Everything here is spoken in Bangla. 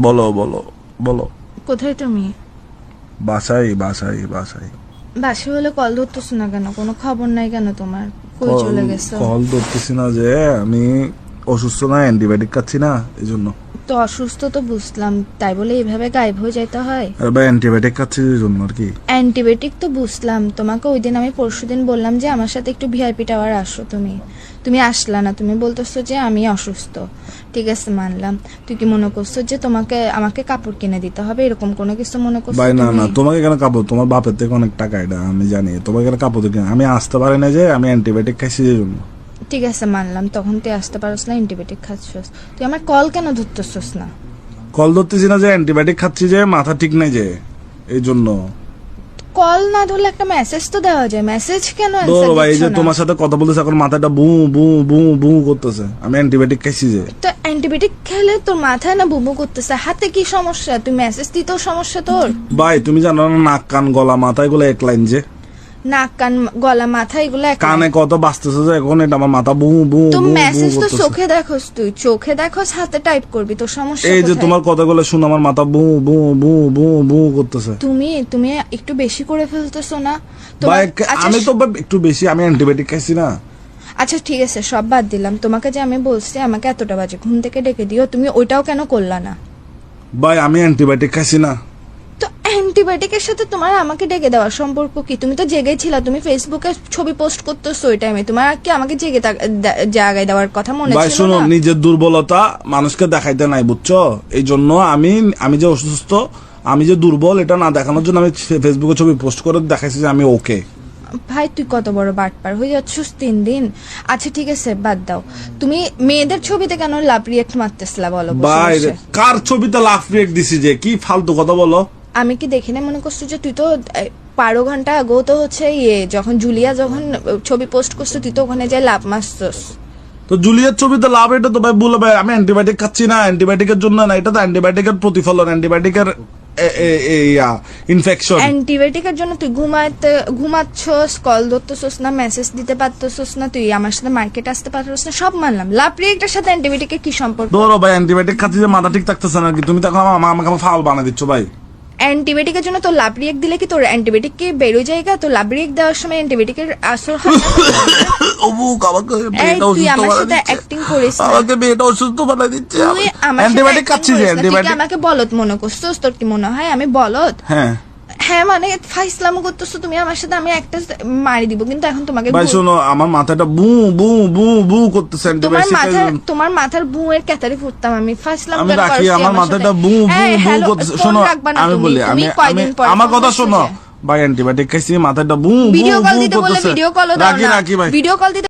বলো বলো বলো। কোথায় তুমি? বাসায় বাসায় বাসায়। বাসে হলে কল ধরতেছো না কেন? কোনো খবর নাই কেন তোমার? কই চলে গেছো? কল ধরতেছি না যে আমি অসুস্থ না, অ্যান্টিবায়োটিক খাচ্ছি না, এই জন্য। তো অসুস্থ তো বুঝলাম, তাই বলে এইভাবে গায়েব হয়ে যাইতে হয়? অ্যান্টিবায়োটিক খাচ্ছি এই জন্য আর কি। অ্যান্টিবায়োটিক তো বুঝলাম, তোমাকে ওই দিন আমি পরশুদিন বললাম যে আমার সাথে একটু ভিআইপি টাওয়ার আসো, তুমি আসলা না। তুমি বলতেছো যে আমি অসুস্থ, ঠিক আছে মানলাম। তুই কি মনে করছো যে আমাকে কাপড় কিনে দিতে হবে, এরকম কোনো কিছু মনে করছো? ভাই না না, তোমাকে কেন কাপড়? তোমার বাপের থেকে অনেক টাকা, এটা আমি জানি। তোমাকে কেন কাপড় কিনে? আমি আসতে পারি না যে আমি অ্যান্টিবায়োটিক খাইছি এই জন্য। ঠিক আছে মানলাম, তখন তুই আসতে পারছ না, অ্যান্টিবায়োটিক খাচ্ছস। তুই আমার কল কেন ধরতেছস না? কল ধরতেছি না যে অ্যান্টিবায়োটিক খাচ্ছি, যে মাথা ঠিক নাই যে, এই জন্য। কল না ধরলে একটা মেসেজ তো দেওয়া যায়, মেসেজ কেন ধরো ভাই, এই যে তোমার সাথে কথা বলতেছে এখন মাথাটা বু বু বু বু করতেছে, আমি অ্যান্টিবায়োটিক খাইছি যে। তো অ্যান্টিবায়োটিক খেলে তোর মাথায় না বুবু করতেছে, হাতে কি সমস্যা? তুই মেসেজ দিতেও সমস্যা তোর? ভাই তুমি জানো না, নাক কান গলা মাথা এগুলো এক লাইন যে। নাক কান গলা মাথা এগুলো কানে কত বাজতেছে যে এখন, এটা আমার মাথা বু বু তো বু মেসেজ তো করতেছে। চোখে দেখোস, তুই চোখে দেখোস, হাতে টাইপ করবি, তোর সমস্যা এই যে কোথায়? তোমার কথাগুলো শুনে আমার মাথা বু বু বু বু বু করতেছে। তুমি একটু বেশি করে ফেলতেছো না? ভাই আচ্ছা, আমি তো একটু বেশি, আমি অ্যান্টিবায়োটিক খাইছি না। আচ্ছা ঠিক আছে, সব বাদ দিলাম। তোমাকে যে আমি বলছি আমাকে এতটা বাজে ঘুম থেকে ডেকে দিও, তুমি ওইটাও কেন করলা না? ভাই আমি অ্যান্টিবায়োটিক খাইছি না। তো অ্যান্টিবায়োটিকের সাথে তোমার আমাকে ডেকে দেওয়ার সম্পর্ক কি? তুমি তো জেগে ছিলা, তুমি ফেসবুকে ছবি পোস্ট করতেছো ওই টাইমে, তোমার কি আমাকে জেগে জায়গায় দেওয়ার কথা মনে ভাই ছিল শোনো, না? নিজের দুর্বলতা মানুষকে দেখাইতে নাই, বুঝছো? এই জন্য আমি যে অসুস্থ, আমি যে দুর্বল, এটা না দেখানোর জন্য আমি ফেসবুকে ছবি পোস্ট করে দেখাইছি যে আমি ওকে। ভাই তুই কত বড় বাটপার হয়ে যাচ্ছিস 3 দিন। আচ্ছা ঠিক আছে বাদ দাও, তুমি মেয়েদের ছবিতে কেন লাভ রিয়েক্ট মারতেছিলা বলো? বসে ভাই বসে। কার ছবিতে লাফ রিয়েক্ট দিছি যে? কি ফালতু কথা বলো। আমি কি দেখে না মনে করছো যে তুই তো 12 ঘন্টা আগেও তো হচ্ছে যখন জুলিয়া যখন ছবি পোস্ট করছো তুই তো ওখানে যাই লাভ মারছস। তো জুলিয়ার ছবিতে লাভ, এটা তো ভাই বলে ভাই আমি অ্যান্টিবায়োটিক খাচ্ছি না, অ্যান্টিবায়োটিকের জন্য না, এটা তো অ্যান্টিবায়োটিকের প্রতিফলন, অ্যান্টিবায়োটিকের ইনফেকশন। অ্যান্টিবায়োটিকের জন্য তুই ঘুমাচ্ছস, কল ধরতেছস না, মেসেজ দিতে পারতেছস না, তুই আমার সাথে মার্কেট আসতে পারতেছস না, সব মানলাম। লাভ রিয়েক্টের সাথে অ্যান্টিবায়োটিকের কি সম্পর্ক? ধরো ভাই অ্যান্টিবায়োটিক খাচ্ছি যে মাথা ঠিক থাকতেছে না, কি তুমি তখন আমাকে ফাউল বানিয়ে দিচ্ছ ভাই। অ্যান্টিবায়োটিকের জন্য তোর লাভ রিয়েক্ট দিলে কি তোর অ্যান্টিবায়োটিক কি বেরোয় জায়গা? তো লাভ রিয়েক্ট দেওয়ার সময় অ্যান্টিবায়োটিকের আসর হয় না? এই তুই আমার সাথে অ্যাক্টিং করিস না। আমাকে মেয়েটা অসুস্থ বানাই দিচ্ছে। তুই আমার সাথে অ্যান্টিবায়োটিক acting খাচ্ছি যে, করিস না। তুই কি অ্যান্টিবায়োটিক। আমাকে বলদ মনে করছিস? তোর কি মনে হয় আমি বলদ? হ্যাঁ হ্যাঁ মানে ফাইসলামো করতেছো তুমি আমার সাথে, আমি একটা মারি দিব, কিন্তু এখন তোমাকে ভাই শোনো, আমার মাথাটা বু বু বু বু করতেছে অ্যান্টিবায়োটিক। তোমার মাথার বুয়ের ক্যাতারি ফুটতাম আমি। ফাইসলামো আমি রাখি, আমার মাথাটা বু বু বু করতেছে। শোনো আমি বলি, আমি আমার কথা শোনো ভাই, অ্যান্টিবায়োটিক খাইছি, মাথাটা বু বু ভিডিও কল বু দিতে বলে করতেছে। ভিডিও কলও দাও রাখি না, রাখি ভাই। ভিডিও কল দিতে